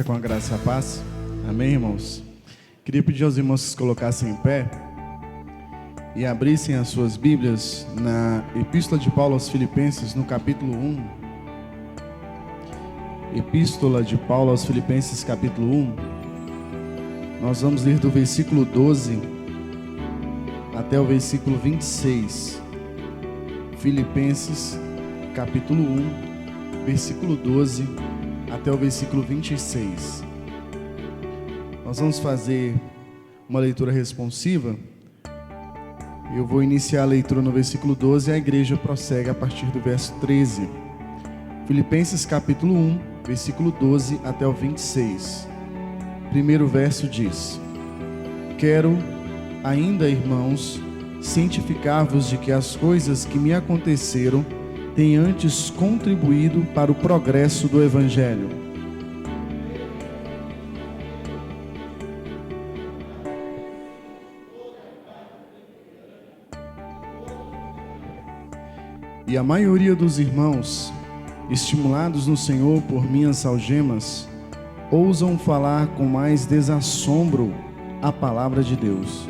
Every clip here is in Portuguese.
com a graça e a paz. Amém, irmãos? Queria pedir aos irmãos que se colocassem em pé e abrissem as suas Bíblias na Epístola de Paulo aos Filipenses, no capítulo 1. Epístola de Paulo aos Filipenses, capítulo 1. Nós vamos ler do versículo 12 até o versículo 26. Filipenses, capítulo 1, versículo 12 até o versículo 26. Nós vamos fazer uma leitura responsiva. Eu vou iniciar a leitura no versículo 12 e a igreja prossegue a partir do verso 13. Filipenses capítulo 1, versículo 12 até o 26. Primeiro verso diz: Quero ainda, irmãos, cientificar-vos de que as coisas que me aconteceram têm antes contribuído para o progresso do Evangelho. E a maioria dos irmãos, estimulados no Senhor por minhas algemas, ousam falar com mais desassombro a palavra de Deus.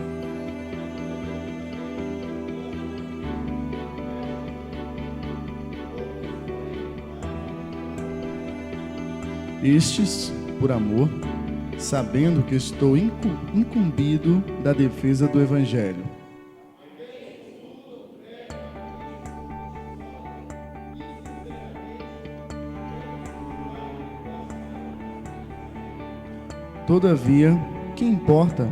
Estes, por amor, sabendo que estou incumbido da defesa do Evangelho. Todavia, que importa?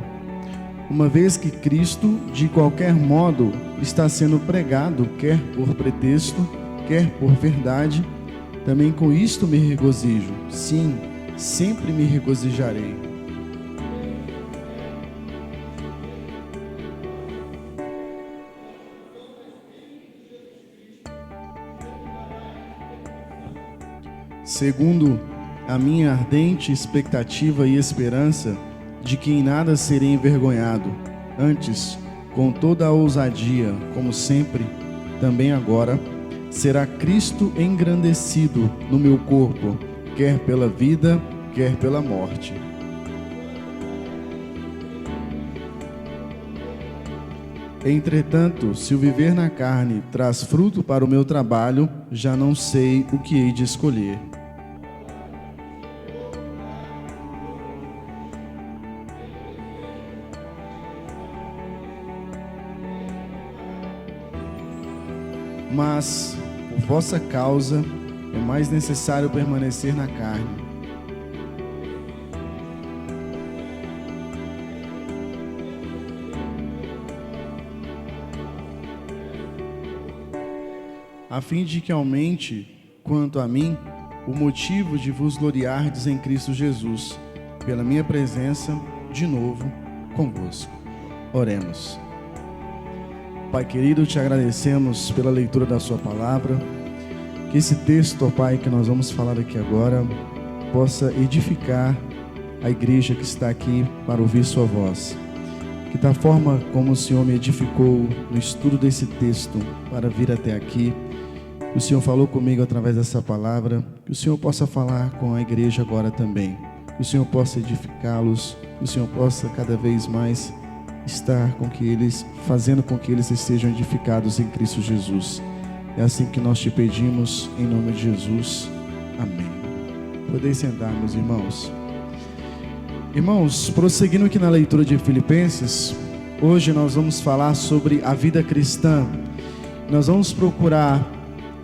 Uma vez que Cristo, de qualquer modo, está sendo pregado, quer por pretexto, quer por verdade, também com isto me regozijo. Sim, sempre me regozijarei. Segundo a minha ardente expectativa e esperança de que em nada serei envergonhado, antes, com toda a ousadia, como sempre, também agora, será Cristo engrandecido no meu corpo, quer pela vida, quer pela morte. Entretanto, se o viver na carne traz fruto para o meu trabalho, já não sei o que hei de escolher. Mas, por vossa causa, é mais necessário permanecer na carne. A fim de que aumente, quanto a mim, o motivo de vos gloriardes em Cristo Jesus, pela minha presença, de novo, convosco. Oremos. Pai querido, te agradecemos pela leitura da sua palavra, que esse texto, ó Pai, que nós vamos falar aqui agora, possa edificar a igreja que está aqui para ouvir sua voz. Que da forma como o Senhor me edificou no estudo desse texto para vir até aqui, que o Senhor falou comigo através dessa palavra, que o Senhor possa falar com a igreja agora também, que o Senhor possa edificá-los, que o Senhor possa cada vez mais estar com que eles, fazendo com que eles estejam edificados em Cristo Jesus. É assim que nós te pedimos, em nome de Jesus. Amém. Podeis sentar, meus irmãos. Irmãos, prosseguindo aqui na leitura de Filipenses, hoje nós vamos falar sobre a vida cristã. Nós vamos procurar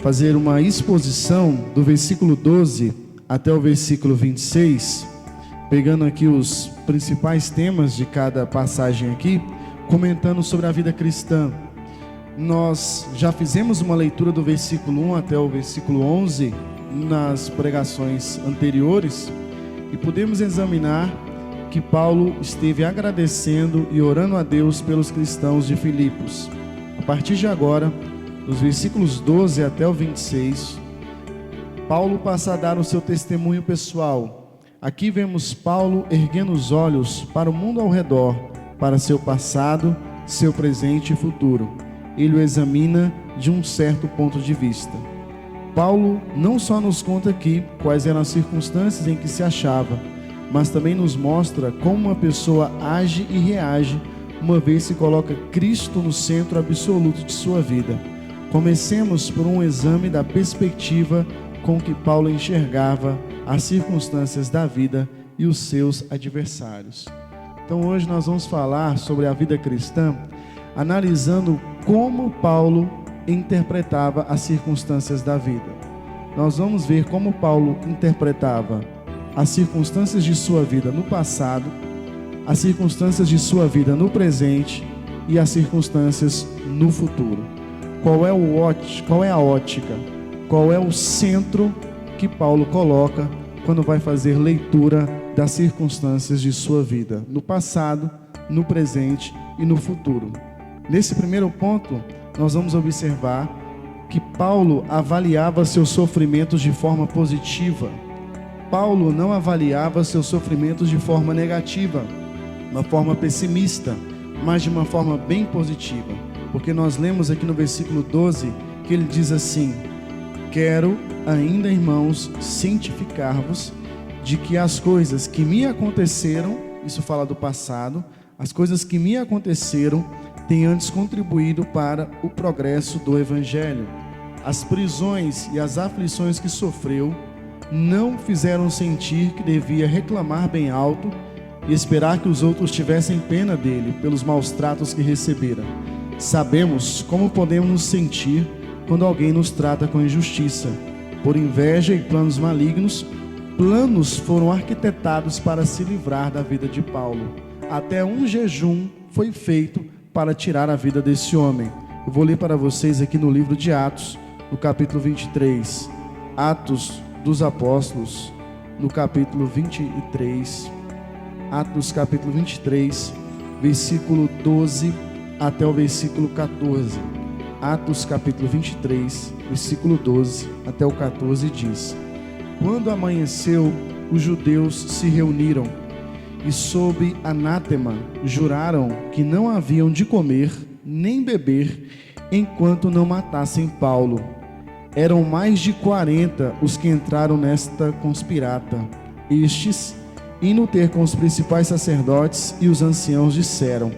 fazer uma exposição do versículo 12 até o versículo 26, pegando aqui os principais temas de cada passagem aqui, comentando sobre a vida cristã. Nós já fizemos uma leitura do versículo 1 até o versículo 11 nas pregações anteriores e podemos examinar que Paulo esteve agradecendo e orando a Deus pelos cristãos de Filipos. A partir de agora, dos versículos 12 até o 26, Paulo passa a dar o seu testemunho pessoal. Aqui vemos Paulo erguendo os olhos para o mundo ao redor, para seu passado, seu presente e futuro. Ele o examina de um certo ponto de vista. Paulo não só nos conta aqui quais eram as circunstâncias em que se achava, mas também nos mostra como uma pessoa age e reage uma vez que coloca Cristo no centro absoluto de sua vida. Comecemos por um exame da perspectiva com que Paulo enxergava as circunstâncias da vida e os seus adversários. Então hoje nós vamos falar sobre a vida cristã, analisando como Paulo interpretava as circunstâncias da vida. Nós vamos ver como Paulo interpretava as circunstâncias de sua vida no passado, as circunstâncias de sua vida no presente e as circunstâncias no futuro. Qual é a ótica? Qual é o centro que Paulo coloca quando vai fazer leitura das circunstâncias de sua vida, no passado, no presente e no futuro? Nesse primeiro ponto, nós vamos observar que Paulo avaliava seus sofrimentos de forma positiva. Paulo não avaliava seus sofrimentos de forma negativa, uma forma pessimista, mas de uma forma bem positiva. Porque nós lemos aqui no versículo 12 que ele diz assim: quero ainda, irmãos, cientificar-vos de que as coisas que me aconteceram, isso fala do passado, as coisas que me aconteceram têm antes contribuído para o progresso do Evangelho. As prisões e as aflições que sofreu não fizeram sentir que devia reclamar bem alto e esperar que os outros tivessem pena dele pelos maus tratos que recebera. Sabemos como podemos nos sentir quando alguém nos trata com injustiça. Por inveja e planos malignos, planos foram arquitetados para se livrar da vida de Paulo. Até um jejum foi feito para tirar a vida desse homem. Eu vou ler para vocês aqui no livro de Atos, no capítulo 23. Atos dos Apóstolos, no capítulo 23. Atos capítulo 23, versículo 12 até o versículo 14. Atos capítulo 23, versículo 12 até o 14 diz: quando amanheceu, os judeus se reuniram e sob anátema juraram que não haviam de comer nem beber enquanto não matassem Paulo. Eram mais de 40 os que entraram nesta conspirata. Estes, indo ter com os principais sacerdotes e os anciãos, disseram: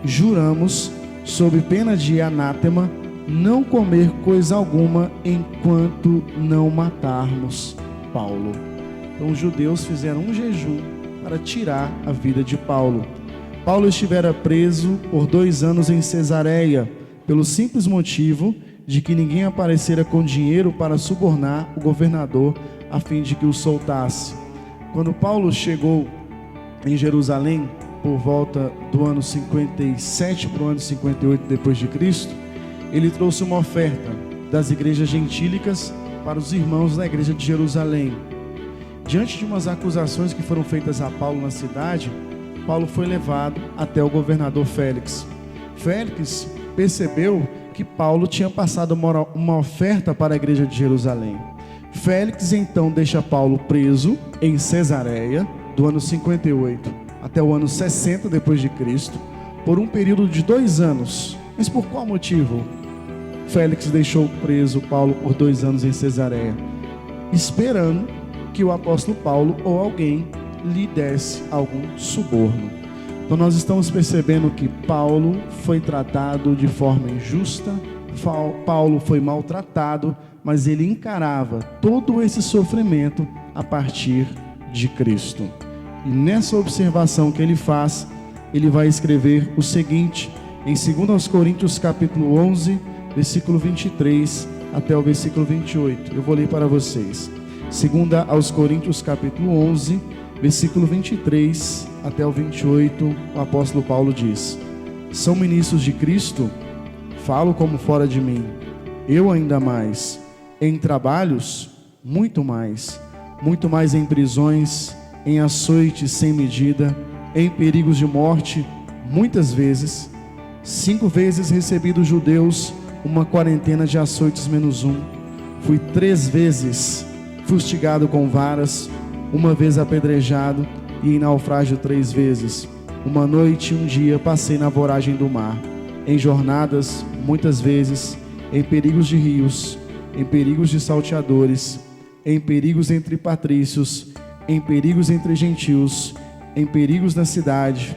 juramos, sob pena de anátema, não comer coisa alguma enquanto não matarmos Paulo. Então os judeus fizeram um jejum para tirar a vida de Paulo. Paulo estivera preso por 2 anos em Cesareia, pelo simples motivo de que ninguém aparecera com dinheiro para subornar o governador a fim de que o soltasse. Quando Paulo chegou em Jerusalém, por volta do ano 57 para o ano 58 depois de Cristo, ele trouxe uma oferta das igrejas gentílicas para os irmãos da igreja de Jerusalém. Diante de umas acusações que foram feitas a Paulo na cidade, Paulo foi levado até o governador Félix. Félix percebeu que Paulo tinha passado uma oferta para a igreja de Jerusalém. Félix então deixa Paulo preso em Cesareia, do ano 58 até o ano 60 depois de Cristo, por um período de 2 anos. Mas por qual motivo Félix deixou preso Paulo por 2 anos em Cesareia? Esperando que o apóstolo Paulo ou alguém lhe desse algum suborno. Então nós estamos percebendo que Paulo foi tratado de forma injusta, Paulo foi maltratado, mas ele encarava todo esse sofrimento a partir de Cristo. E nessa observação que ele faz, ele vai escrever o seguinte, em 2 Coríntios capítulo 11, versículo 23 até o versículo 28. Eu vou ler para vocês. 2 Coríntios capítulo 11, versículo 23 até o 28, o apóstolo Paulo diz: são ministros de Cristo? Falo como fora de mim. Eu ainda mais. Em trabalhos? Muito mais em prisões, em açoites sem medida, em perigos de morte, muitas vezes. 5 vezes recebi dos judeus uma quarentena de açoites menos 1. Fui 3 vezes fustigado com varas, 1 vez apedrejado e em naufrágio 3 vezes. 1 noite e 1 dia passei na voragem do mar, em jornadas muitas vezes, em perigos de rios, em perigos de salteadores, em perigos entre patrícios, em perigos entre gentios, em perigos na cidade,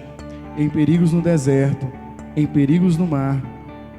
em perigos no deserto, em perigos no mar,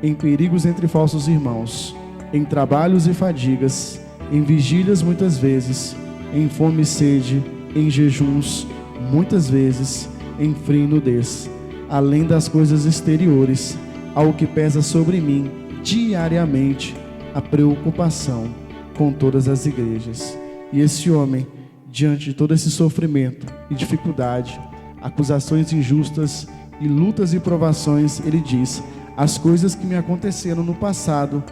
em perigos entre falsos irmãos, em trabalhos e fadigas, em vigílias muitas vezes, em fome e sede, em jejuns muitas vezes, em frio e nudez, além das coisas exteriores, ao que pesa sobre mim diariamente a preocupação com todas as igrejas. E esse homem, diante de todo esse sofrimento e dificuldade, acusações injustas e lutas e provações, ele diz: as coisas que me aconteceram no passado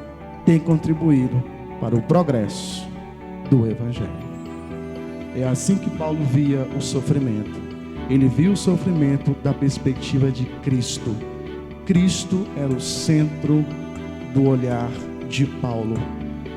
têm contribuído para o progresso do Evangelho. É assim que Paulo via o sofrimento. Ele viu o sofrimento da perspectiva de Cristo. Cristo era o centro do olhar de Paulo.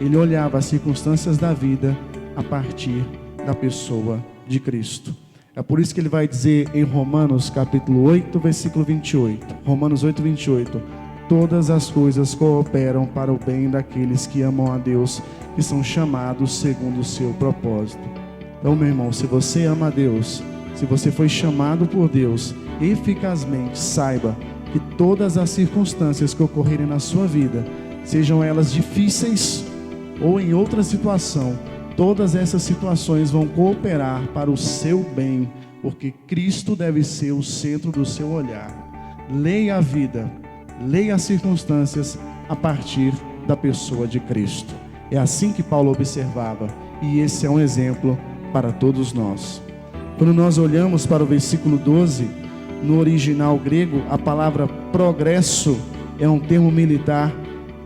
Ele olhava as circunstâncias da vida a partir da pessoa de Cristo. É por isso que ele vai dizer em Romanos capítulo 8, versículo 28. Romanos 8, 28. Todas as coisas cooperam para o bem daqueles que amam a Deus, que são chamados segundo o seu propósito. Então, meu irmão, se você ama a Deus, se você foi chamado por Deus eficazmente, saiba que todas as circunstâncias que ocorrerem na sua vida, sejam elas difíceis ou em outra situação, todas essas situações vão cooperar para o seu bem, porque Cristo deve ser o centro do seu olhar. Leia a vida, leia as circunstâncias a partir da pessoa de Cristo. É assim que Paulo observava, e esse é um exemplo para todos nós. Quando nós olhamos para o versículo 12, no original grego, a palavra progresso é um termo militar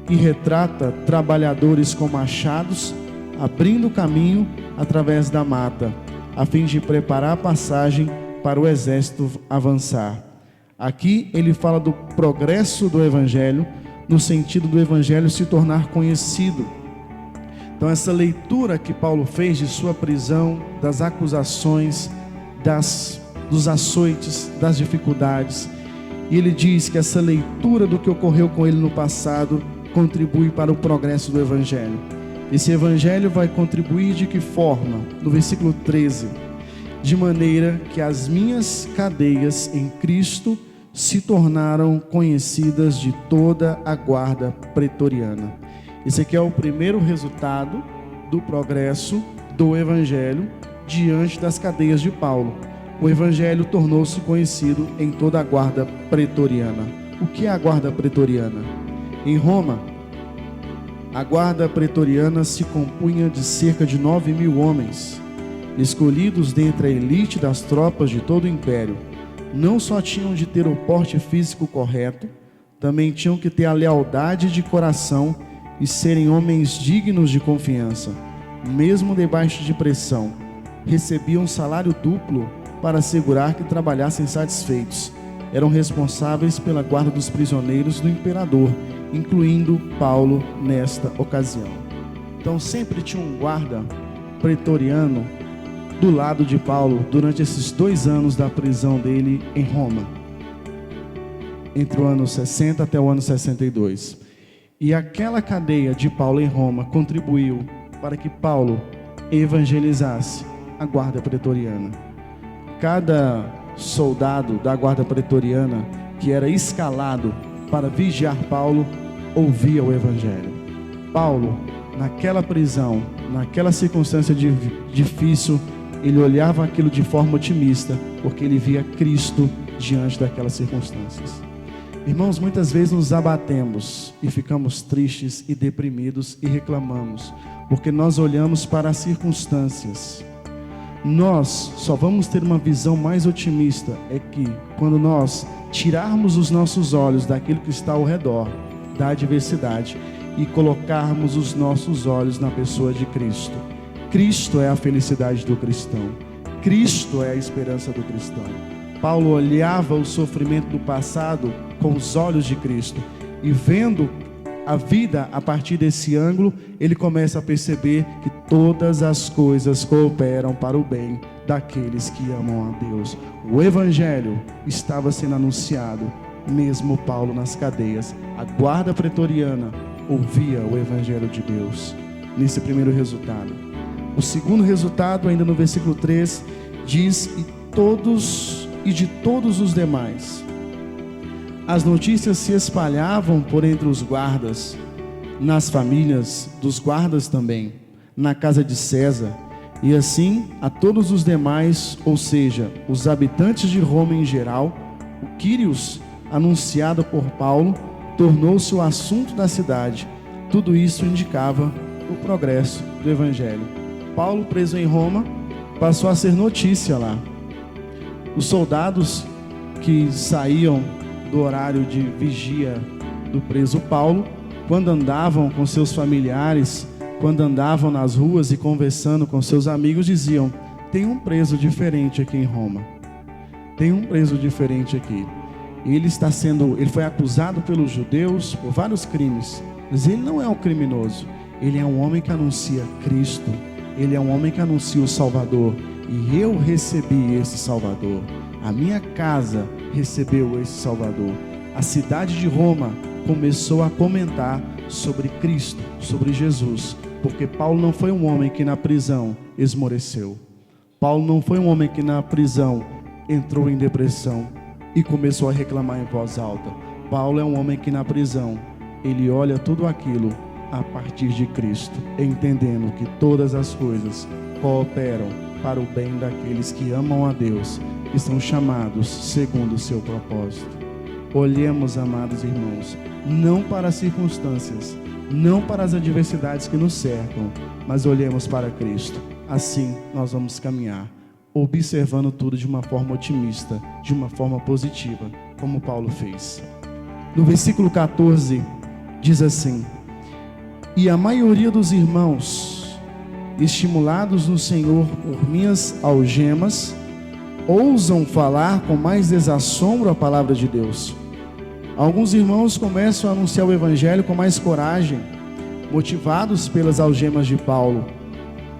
que retrata trabalhadores com machados abrindo caminho através da mata, a fim de preparar a passagem para o exército avançar. Aqui ele fala do progresso do Evangelho, no sentido do Evangelho se tornar conhecido. Então essa leitura que Paulo fez de sua prisão, das acusações, dos açoites, das dificuldades, e ele diz que essa leitura do que ocorreu com ele no passado contribui para o progresso do Evangelho. Esse Evangelho vai contribuir de que forma? No versículo 13: de maneira que as minhas cadeias em Cristo se tornaram conhecidas de toda a guarda pretoriana. Esse aqui é o primeiro resultado do progresso do Evangelho diante das cadeias de Paulo. O Evangelho tornou-se conhecido em toda a guarda pretoriana. O que é a guarda pretoriana? Em Roma, a guarda pretoriana se compunha de cerca de 9.000 homens, escolhidos dentre a elite das tropas de todo o império. Não só tinham de ter o porte físico correto, também tinham que ter a lealdade de coração e serem homens dignos de confiança. Mesmo debaixo de pressão, recebiam um salário duplo para assegurar que trabalhassem satisfeitos. Eram responsáveis pela guarda dos prisioneiros do imperador, incluindo Paulo nesta ocasião. Então sempre tinha um guarda pretoriano do lado de Paulo durante esses 2 anos da prisão dele em Roma, entre o ano 60 até o ano 62. E aquela cadeia de Paulo em Roma contribuiu para que Paulo evangelizasse a guarda pretoriana. Cada soldado da guarda pretoriana que era escalado para vigiar Paulo ouvia o Evangelho. Paulo, naquela prisão, naquela circunstância difícil, ele olhava aquilo de forma otimista, porque ele via Cristo diante daquelas circunstâncias. Irmãos, muitas vezes nos abatemos e ficamos tristes e deprimidos e reclamamos, porque nós olhamos para as circunstâncias. Nós só vamos ter uma visão mais otimista quando nós tirarmos os nossos olhos daquilo que está ao redor, da adversidade, e colocarmos os nossos olhos na pessoa de Cristo. Cristo é a felicidade do cristão. Cristo é a esperança do cristão. Paulo olhava o sofrimento do passado com os olhos de Cristo, e vendo a vida a partir desse ângulo, ele começa a perceber que todas as coisas cooperam para o bem daqueles que amam a Deus. O Evangelho estava sendo anunciado, mesmo Paulo nas cadeias. A guarda pretoriana ouvia o Evangelho de Deus. Nesse primeiro resultado, O segundo resultado, ainda no versículo 3, diz: e de todos os demais. As notícias se espalhavam por entre os guardas, nas famílias dos guardas também, na casa de César, e assim a todos os demais, ou seja, os habitantes de Roma em geral. O Quírios, anunciado por Paulo, tornou-se o assunto da cidade. Tudo isso indicava o progresso do Evangelho. Paulo, preso em Roma, passou a ser notícia lá. Os soldados que saíam do horário de vigia do preso Paulo, quando andavam com seus familiares, quando andavam nas ruas e conversando com seus amigos, diziam: tem um preso diferente aqui em Roma. Tem um preso diferente aqui. Ele foi acusado pelos judeus por vários crimes, mas ele não é um criminoso. Ele é um homem que anuncia Cristo. Ele é um homem que anuncia o Salvador. E eu recebi esse Salvador. A minha casa recebeu esse Salvador. A cidade de Roma começou a comentar sobre Cristo, sobre Jesus, porque Paulo não foi um homem que na prisão esmoreceu. Paulo não foi um homem que na prisão entrou em depressão e começou a reclamar em voz alta. Paulo é um homem que na prisão, ele olha tudo aquilo a partir de Cristo, entendendo que todas as coisas cooperam para o bem daqueles que amam a Deus, que são chamados segundo o seu propósito. Olhemos, amados irmãos, não para as circunstâncias, não para as adversidades que nos cercam, mas olhemos para Cristo. Assim nós vamos caminhar, observando tudo de uma forma otimista, de uma forma positiva, como Paulo fez. No versículo 14, diz assim: e a maioria dos irmãos, estimulados no Senhor por minhas algemas, ousam falar com mais desassombro a palavra de Deus. Alguns irmãos começam a anunciar o Evangelho com mais coragem, motivados pelas algemas de Paulo.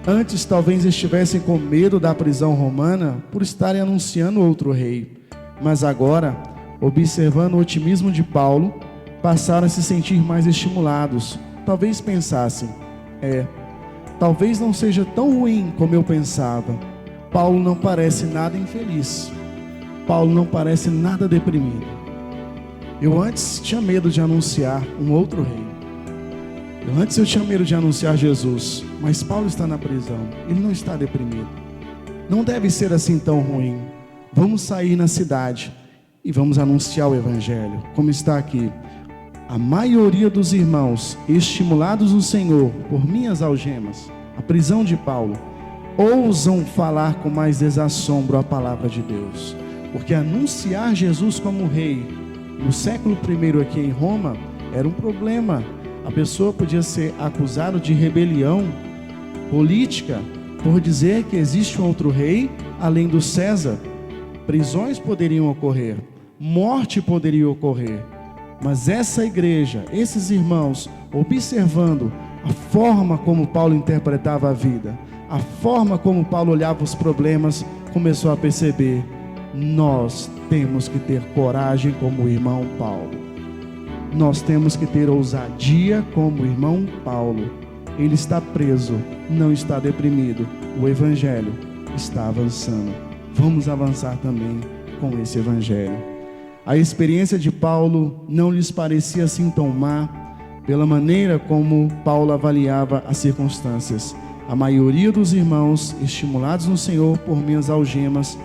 Antes talvez estivessem com medo da prisão romana por estarem anunciando outro rei, mas agora, observando o otimismo de Paulo, passaram a se sentir mais estimulados. Talvez pensassem: talvez não seja tão ruim como eu pensava. Paulo não parece nada infeliz. Paulo não parece nada deprimido. Eu antes tinha medo de anunciar um outro rei. Antes eu tinha medo de anunciar Jesus, mas Paulo está na prisão, ele não está deprimido. Não deve ser assim tão ruim. Vamos sair na cidade e vamos anunciar o Evangelho, como está aqui. A maioria dos irmãos, estimulados no Senhor por minhas algemas, a prisão de Paulo, ousam falar com mais desassombro a palavra de Deus. Porque anunciar Jesus como rei, no século I aqui em Roma, era um problema. A pessoa podia ser acusada de rebelião política por dizer que existe um outro rei além do César. Prisões poderiam ocorrer, morte poderia ocorrer. Mas essa igreja, esses irmãos, observando a forma como Paulo interpretava a vida, a forma como Paulo olhava os problemas, começou a perceber: nós temos que ter coragem como o irmão Paulo. Nós temos que ter ousadia como o irmão Paulo. Ele está preso, não está deprimido. O Evangelho está avançando. Vamos avançar também com esse Evangelho. A experiência de Paulo não lhes parecia assim tão má, pela maneira como Paulo avaliava as circunstâncias. A maioria dos irmãos, estimulados no Senhor por minhas algemas,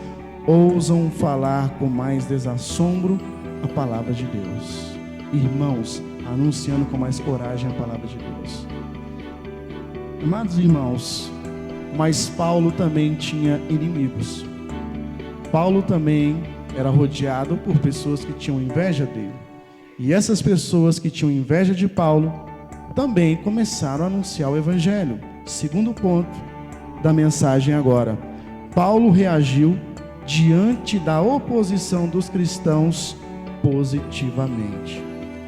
ousam falar com mais desassombro a palavra de Deus. Irmãos, anunciando com mais coragem a palavra de Deus. Amados irmãos, mas Paulo também tinha inimigos. Paulo também era rodeado por pessoas que tinham inveja dele. E essas pessoas que tinham inveja de Paulo também começaram a anunciar o Evangelho. Segundo ponto da mensagem agora: Paulo reagiu diante da oposição dos cristãos positivamente.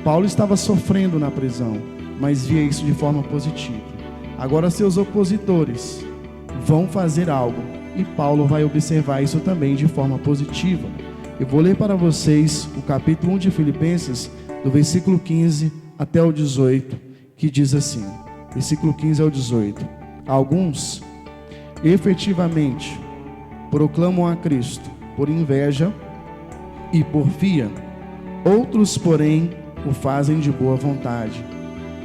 Paulo estava sofrendo na prisão, mas via isso de forma positiva. Agora seus opositores vão fazer algo e Paulo vai observar isso também de forma positiva. Eu vou ler para vocês o capítulo 1 de Filipenses, do versículo 15 até o 18, que diz assim, versículo 15 ao 18: alguns, efetivamente proclamam a Cristo por inveja e porfia. Outros, porém, o fazem de boa vontade.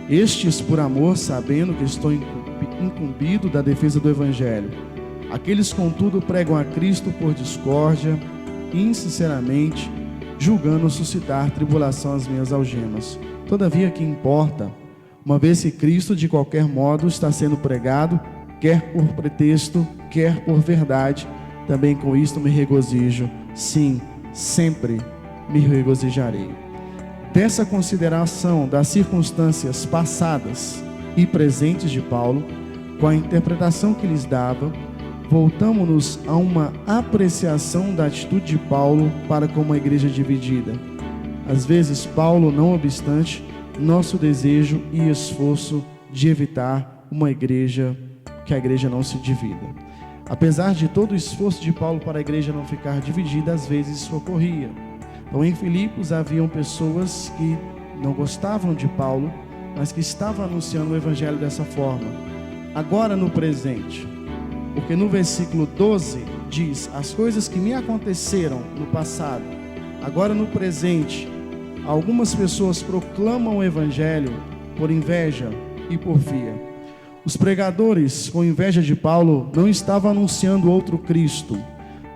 Estes por amor, sabendo que estou incumbido da defesa do Evangelho. Aqueles, contudo, pregam a Cristo por discórdia, insinceramente, julgando suscitar tribulação às minhas algemas. Todavia, que importa, uma vez que Cristo, de qualquer modo, está sendo pregado, quer por pretexto, quer por verdade, também com isto me regozijo. Sim, sempre me regozijarei. Dessa consideração das circunstâncias passadas e presentes de Paulo, com a interpretação que lhes dava, voltamos-nos a uma apreciação da atitude de Paulo para com uma igreja dividida. Às vezes, Paulo, não obstante, nosso desejo e esforço de evitar que a igreja não se divida. Apesar de todo o esforço de Paulo para a igreja não ficar dividida, às vezes isso ocorria. Então, em Filipos haviam pessoas que não gostavam de Paulo, mas que estavam anunciando o evangelho dessa forma. Agora no presente, porque no versículo 12 diz: as coisas que me aconteceram no passado, agora no presente, algumas pessoas proclamam o evangelho por inveja e porfia. Os pregadores, com inveja de Paulo, não estavam anunciando outro Cristo.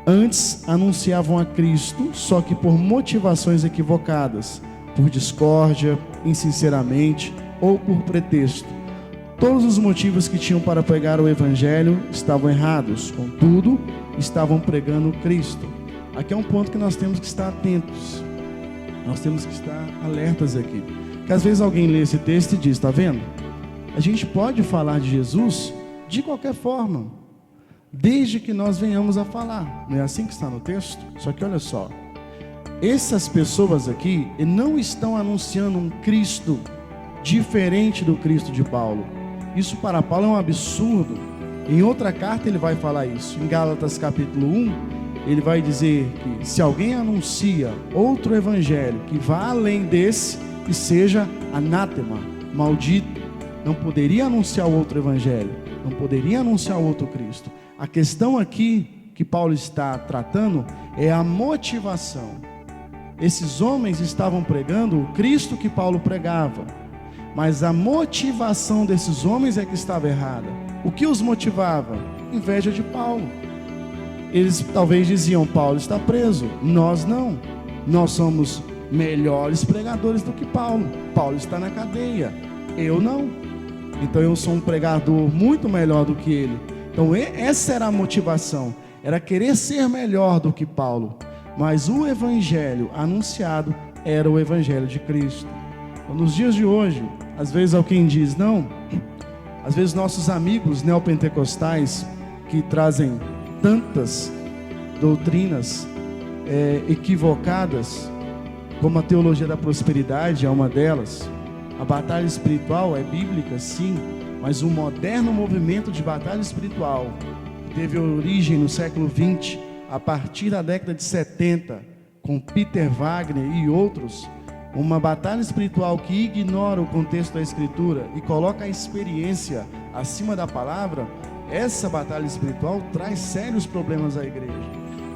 Antes anunciavam a Cristo, só que por motivações equivocadas, por discórdia, insinceramente ou por pretexto. Todos os motivos que tinham para pregar o evangelho estavam errados, contudo, estavam pregando Cristo. Aqui é um ponto que nós temos que estar atentos. Nós temos que estar alertas aqui. Porque às vezes alguém lê esse texto e diz: está vendo? A gente pode falar de Jesus de qualquer forma, desde que nós venhamos a falar. Não é assim que está no texto? Só que olha só, essas pessoas aqui não estão anunciando um Cristo diferente do Cristo de Paulo. Isso para Paulo é um absurdo. Em outra carta ele vai falar isso. Em Gálatas capítulo 1, ele vai dizer que se alguém anuncia outro evangelho que vá além desse, que seja anátema, maldito, não poderia anunciar o outro evangelho, não poderia anunciar o outro Cristo. A questão aqui que Paulo está tratando é a motivação. Esses homens estavam pregando o Cristo que Paulo pregava, mas a motivação desses homens é que estava errada. O que os motivava? Inveja de Paulo. Eles talvez diziam: Paulo está preso. Nós não. Nós somos melhores pregadores do que Paulo. Paulo está na cadeia. Eu não. Então eu sou um pregador muito melhor do que ele. Então essa era a motivação. Era querer ser melhor do que Paulo. Mas o evangelho anunciado era o evangelho de Cristo. Então, nos dias de hoje, às vezes alguém diz: não. Às vezes nossos amigos neopentecostais, que trazem tantas doutrinas equivocadas, como a teologia da prosperidade é uma delas. A batalha espiritual é bíblica, sim, mas o moderno movimento de batalha espiritual teve origem no século XX, a partir da década de 70, com Peter Wagner e outros. Uma batalha espiritual que ignora o contexto da Escritura e coloca a experiência acima da palavra. Essa batalha espiritual traz sérios problemas à igreja.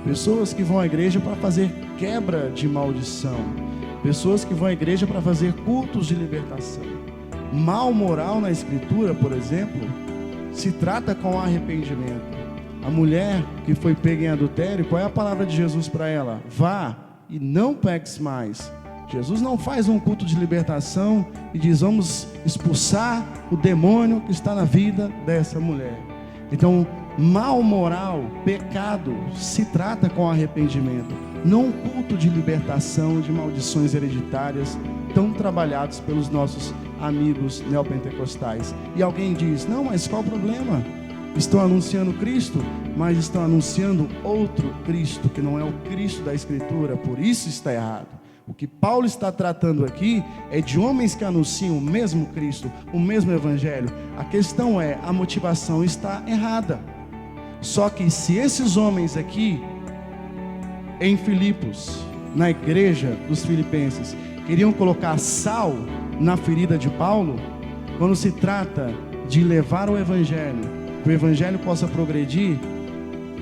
Pessoas que vão à igreja para fazer quebra de maldição, pessoas que vão à igreja para fazer cultos de libertação. Mal moral na Escritura, por exemplo, se trata com arrependimento. A mulher que foi pega em adultério, qual é a palavra de Jesus para ela? Vá e não peques mais. Jesus não faz um culto de libertação e diz: vamos expulsar o demônio que está na vida dessa mulher. Então, mal moral, pecado, se trata com arrependimento, não um culto de libertação de maldições hereditárias tão trabalhados pelos nossos amigos neopentecostais. E alguém diz: não, mas qual o problema? Estão anunciando Cristo, mas estão anunciando outro Cristo, que não é o Cristo da Escritura, por isso está errado. O que Paulo está tratando aqui é de homens que anunciam o mesmo Cristo, o mesmo Evangelho. A questão é, a motivação está errada. Só que se esses homens aqui, em Filipos, na igreja dos filipenses, queriam colocar sal na ferida de Paulo, quando se trata de levar o Evangelho, que o evangelho possa progredir,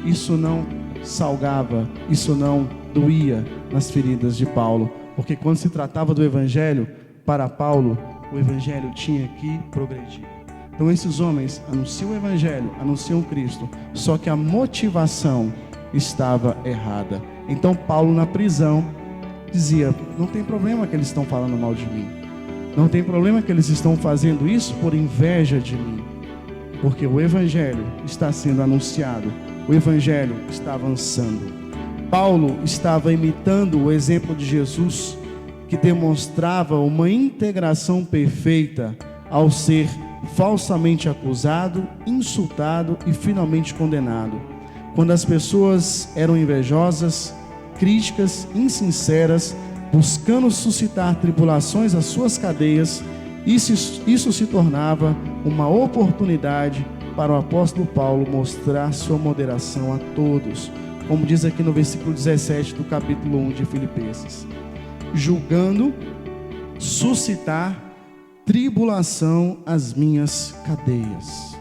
isso não salgava, isso não doía nas feridas de Paulo, porque quando se tratava do evangelho, para Paulo, o evangelho tinha que progredir. Então esses homens anunciam o evangelho, anunciam Cristo, só que a motivação estava errada. Então Paulo na prisão dizia: não tem problema que eles estão falando mal de mim, não tem problema que eles estão fazendo isso por inveja de mim, porque o evangelho está sendo anunciado, o evangelho está avançando. Paulo estava imitando o exemplo de Jesus, que demonstrava uma integração perfeita ao ser falsamente acusado, insultado e finalmente condenado. Quando as pessoas eram invejosas, críticas, insinceras, buscando suscitar tribulações às suas cadeias, isso se tornava uma oportunidade para o apóstolo Paulo mostrar sua moderação a todos, como diz aqui no versículo 17 do capítulo 1 de Filipenses, julgando suscitar tribulação às minhas cadeias.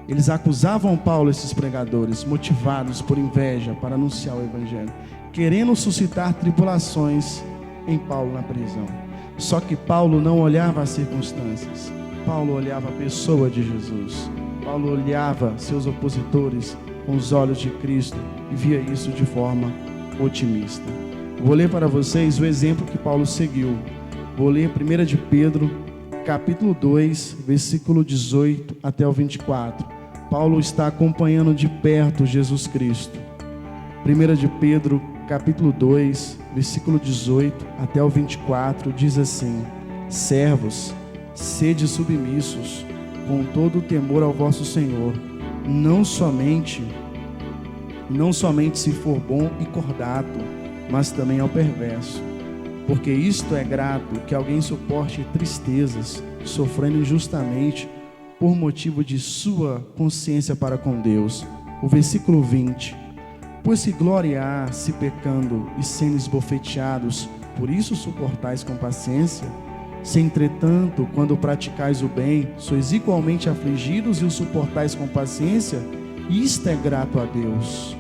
Eles acusavam Paulo, esses pregadores, motivados por inveja para anunciar o evangelho, querendo suscitar tribulações em Paulo na prisão. Só que Paulo não olhava as circunstâncias, Paulo olhava a pessoa de Jesus. Paulo olhava seus opositores com os olhos de Cristo e via isso de forma otimista. Vou ler para vocês o exemplo que Paulo seguiu. Vou ler 1 de Pedro, capítulo 2, versículo 18 até o 24. Paulo está acompanhando de perto Jesus Cristo. 1 de Pedro, capítulo 2, versículo 18 até o 24, diz assim: servos, sede submissos, com todo o temor ao vosso Senhor, não somente se for bom e cordato, mas também ao perverso. Porque isto é grato, que alguém suporte tristezas, sofrendo injustamente, por motivo de sua consciência para com Deus. O versículo 20: pois se glória há, se pecando e sendo esbofeteados, por isso suportais com paciência? Se entretanto, quando praticais o bem, sois igualmente afligidos e o suportais com paciência, isto é grato a Deus.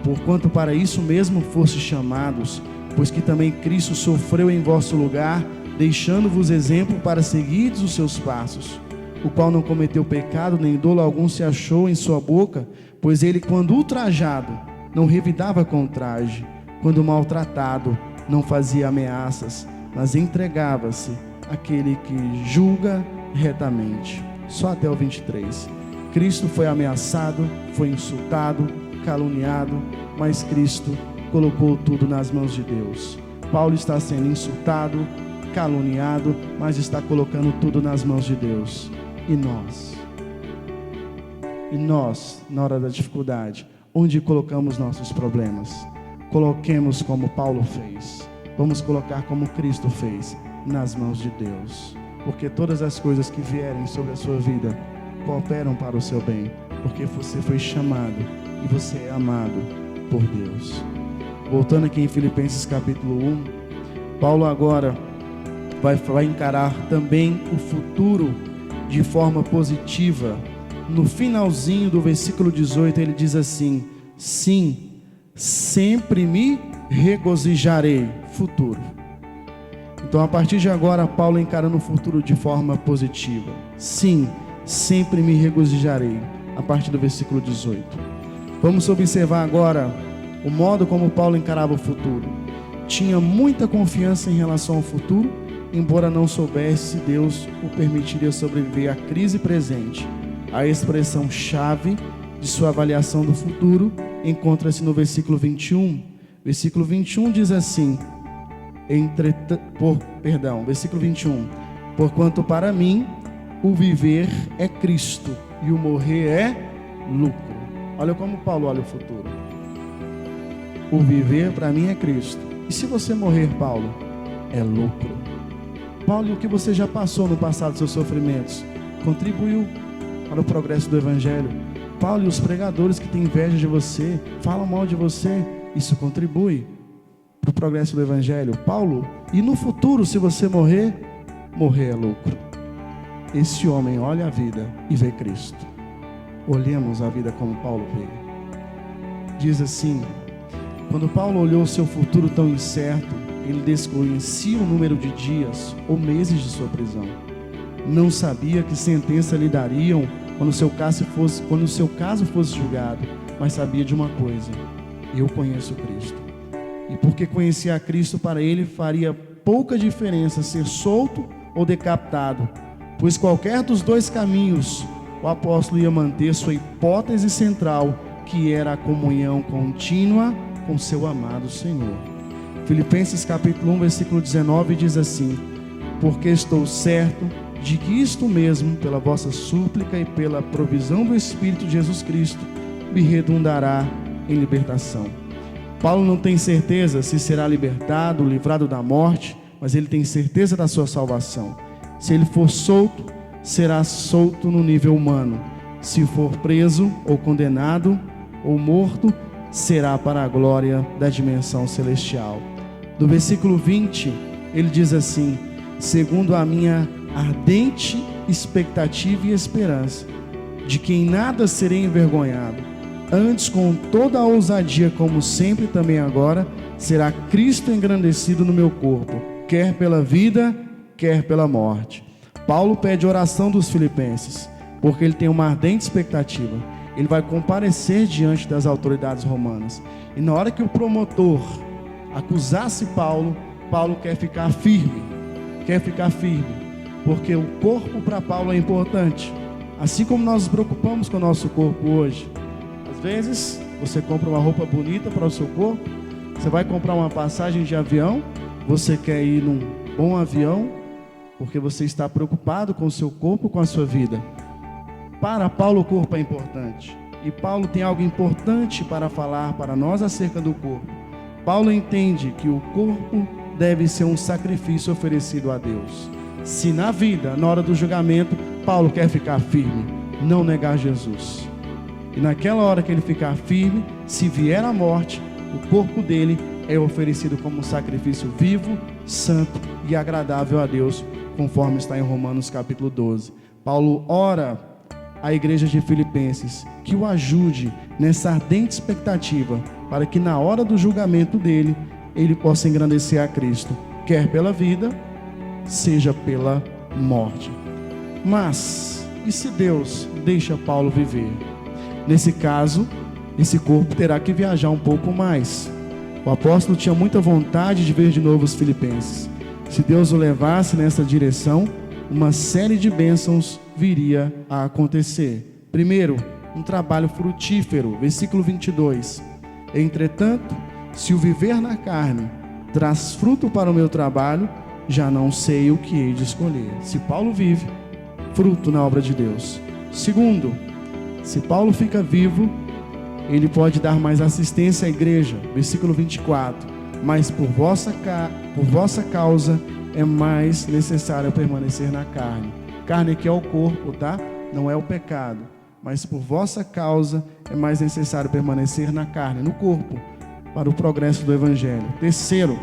Porquanto para isso mesmo fostes chamados, pois que também Cristo sofreu em vosso lugar, deixando-vos exemplo para seguirdes os seus passos, o qual não cometeu pecado, nem dolo algum se achou em sua boca, pois ele, quando ultrajado, não revidava com ultraje, quando maltratado, não fazia ameaças, mas entregava-se àquele que julga retamente. Só até o 23. Cristo foi ameaçado, foi insultado, caluniado, mas Cristo colocou tudo nas mãos de Deus. Paulo está sendo insultado, caluniado, mas está colocando tudo nas mãos de Deus. E nós, na hora da dificuldade, onde colocamos nossos problemas? Coloquemos como Paulo fez. Vamos colocar como Cristo fez, nas mãos de Deus. Porque todas as coisas que vierem sobre a sua vida cooperam para o seu bem, porque você foi chamado e você é amado por Deus. Voltando aqui em Filipenses capítulo 1, Paulo agora vai encarar também o futuro de forma positiva. No finalzinho do versículo 18 ele diz assim: sim, sempre me regozijarei. Futuro. Então a partir de agora Paulo encarando o futuro de forma positiva. Sim, sempre me regozijarei. A partir do versículo 18. Vamos observar agora o modo como Paulo encarava o futuro. Tinha muita confiança em relação ao futuro, embora não soubesse se Deus o permitiria sobreviver à crise presente. A expressão chave de sua avaliação do futuro encontra-se no versículo 21. Versículo 21 diz assim: versículo 21: porquanto para mim o viver é Cristo e o morrer é lucro. Olha como Paulo olha o futuro. O viver para mim é Cristo. E se você morrer, Paulo, é lucro. Paulo, e o que você já passou no passado, seus sofrimentos, contribuiu para o progresso do Evangelho. Paulo, e os pregadores que têm inveja de você, falam mal de você, isso contribui para o progresso do Evangelho. Paulo, e no futuro, se você morrer é lucro. Esse homem olha a vida e vê Cristo. Olhemos a vida como Paulo vê. Diz assim: quando Paulo olhou seu futuro tão incerto, ele desconhecia o número de dias ou meses de sua prisão. Não sabia que sentença lhe dariam quando seu caso fosse julgado, mas sabia de uma coisa: eu conheço Cristo. E porque conhecia a Cristo, para ele faria pouca diferença ser solto ou decapitado, pois qualquer dos dois caminhos o apóstolo ia manter sua hipótese central, que era a comunhão contínua com seu amado Senhor. Filipenses capítulo 1, versículo 19 diz assim: porque estou certo de que isto mesmo, pela vossa súplica e pela provisão do Espírito de Jesus Cristo, me redundará em libertação. Paulo não tem certeza se será libertado, livrado da morte, mas ele tem certeza da sua salvação. Se ele for solto, será solto no nível humano. Se for preso ou condenado ou morto, será para a glória da dimensão celestial. Do versículo 20, ele diz assim: segundo a minha ardente expectativa e esperança, de que em nada serei envergonhado, antes com toda a ousadia, como sempre também agora, será Cristo engrandecido no meu corpo, quer pela vida, quer pela morte. Paulo pede oração dos filipenses, porque ele tem uma ardente expectativa. Ele vai comparecer diante das autoridades romanas, e na hora que o promotor acusasse Paulo, Paulo quer ficar firme, porque o corpo para Paulo é importante, assim como nós nos preocupamos com o nosso corpo hoje. Às vezes você compra uma roupa bonita para o seu corpo, você vai comprar uma passagem de avião, você quer ir num bom avião, porque você está preocupado com o seu corpo, com a sua vida. Para Paulo o corpo é importante, e Paulo tem algo importante para falar para nós acerca do corpo. Paulo entende que o corpo deve ser um sacrifício oferecido a Deus. Se na vida, na hora do julgamento, Paulo quer ficar firme, não negar Jesus, e naquela hora que ele ficar firme, se vier a morte, o corpo dele é oferecido como um sacrifício vivo, santo e agradável a Deus, conforme está em Romanos capítulo 12. Paulo ora à igreja de Filipenses que o ajude nessa ardente expectativa, para que na hora do julgamento dele, ele possa engrandecer a Cristo, quer pela vida, seja pela morte. Mas, e se Deus deixa Paulo viver? Nesse caso, esse corpo terá que viajar um pouco mais. O apóstolo tinha muita vontade de ver de novo os filipenses. Se Deus o levasse nessa direção, uma série de bênçãos viria a acontecer. Primeiro, um trabalho frutífero, versículo 22. Entretanto, se o viver na carne traz fruto para o meu trabalho, já não sei o que hei de escolher. Se Paulo vive, fruto na obra de Deus. Segundo, se Paulo fica vivo, ele pode dar mais assistência à igreja. Versículo 24. Mas por vossa causa é mais necessário permanecer na carne. Carne aqui é o corpo, tá? Não é o pecado. Mas por vossa causa é mais necessário permanecer na carne, no corpo, para o progresso do evangelho. Terceiro,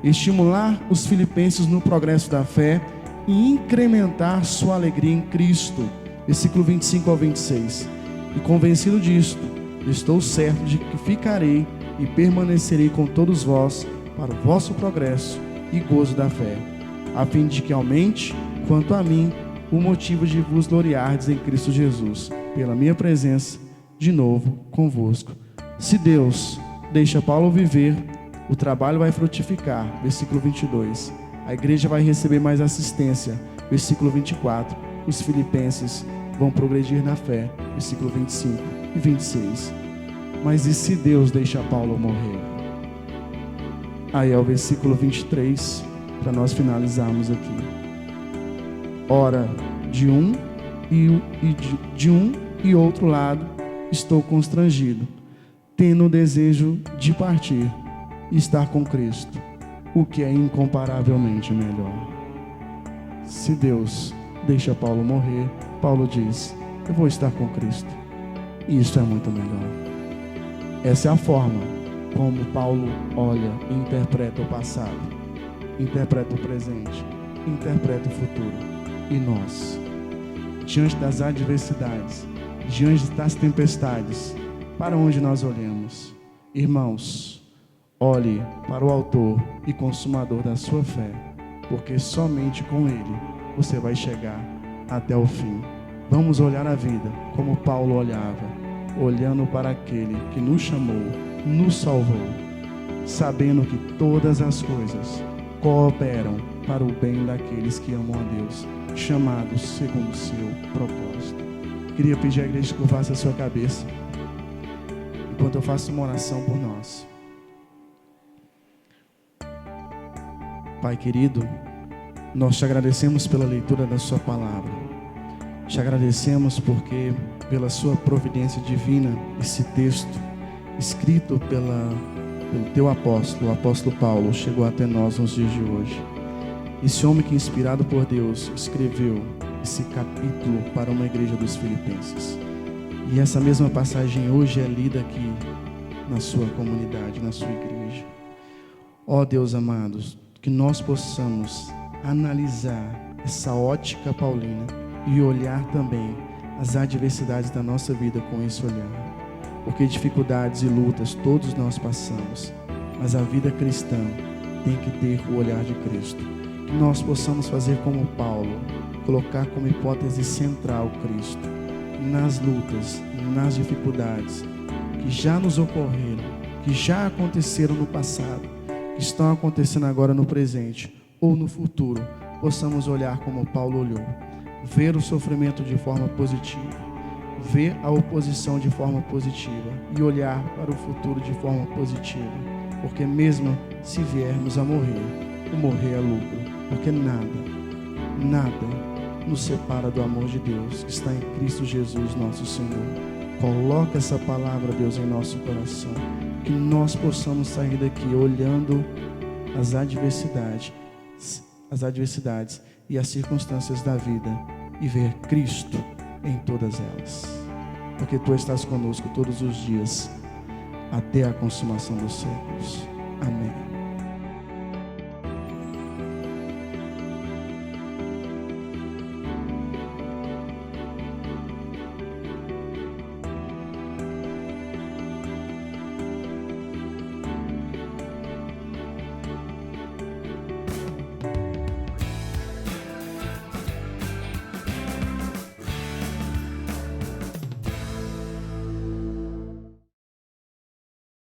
estimular os filipenses no progresso da fé e incrementar sua alegria em Cristo. Versículo 25 ao 26. E convencido disto, estou certo de que ficarei e permanecerei com todos vós para o vosso progresso e gozo da fé, a fim de que aumente, quanto a mim, o motivo de vos gloriardes em Cristo Jesus, pela minha presença de novo convosco. Se Deus deixa Paulo viver, o trabalho vai frutificar. Versículo 22. A igreja vai receber mais assistência. Versículo 24. Os filipenses vão progredir na fé. Versículo 25 e 26. Mas e se Deus deixa Paulo morrer? Aí é o versículo 23, para nós finalizarmos aqui. Ora, de um e outro lado estou constrangido, tendo o desejo de partir e estar com Cristo, o que é incomparavelmente melhor. Se Deus deixa Paulo morrer, Paulo diz: eu vou estar com Cristo, e isso é muito melhor. Essa é a forma como Paulo olha e interpreta o passado, interpreta o presente, interpreta o futuro. E nós, diante das adversidades, diante das tempestades, para onde nós olhamos? Irmãos, olhe para o autor e consumador da sua fé, porque somente com ele você vai chegar até o fim. Vamos olhar a vida como Paulo olhava, olhando para aquele que nos chamou, nos salvou, sabendo que todas as coisas cooperam para o bem daqueles que amam a Deus, chamados segundo o seu propósito. Queria pedir à igreja que curvasse a sua cabeça, enquanto eu faço uma oração por nós. Pai querido, nós te agradecemos pela leitura da sua palavra. Te agradecemos porque, pela sua providência divina, esse texto, escrito pelo teu apóstolo, o apóstolo Paulo, chegou até nós nos dias de hoje. Esse homem que, inspirado por Deus, escreveu esse capítulo para uma igreja dos Filipenses. E essa mesma passagem hoje é lida aqui na sua comunidade, na sua igreja. Ó Deus amados, que nós possamos analisar essa ótica paulina e olhar também as adversidades da nossa vida com esse olhar. Porque dificuldades e lutas todos nós passamos, mas a vida cristã tem que ter o olhar de Cristo. Que nós possamos fazer como Paulo, colocar como hipótese central Cristo nas lutas, nas dificuldades que já nos ocorreram, que já aconteceram no passado, que estão acontecendo agora no presente ou no futuro. Possamos olhar como Paulo olhou, ver o sofrimento de forma positiva, ver a oposição de forma positiva e olhar para o futuro de forma positiva, porque mesmo se viermos a morrer, o morrer é lucro, porque nada nos separa do amor de Deus que está em Cristo Jesus nosso Senhor. Coloca essa palavra, Deus, em nosso coração, que nós possamos sair daqui olhando as adversidades e as circunstâncias da vida e ver Cristo em todas elas, porque Tu estás conosco todos os dias até a consumação dos séculos. Amém.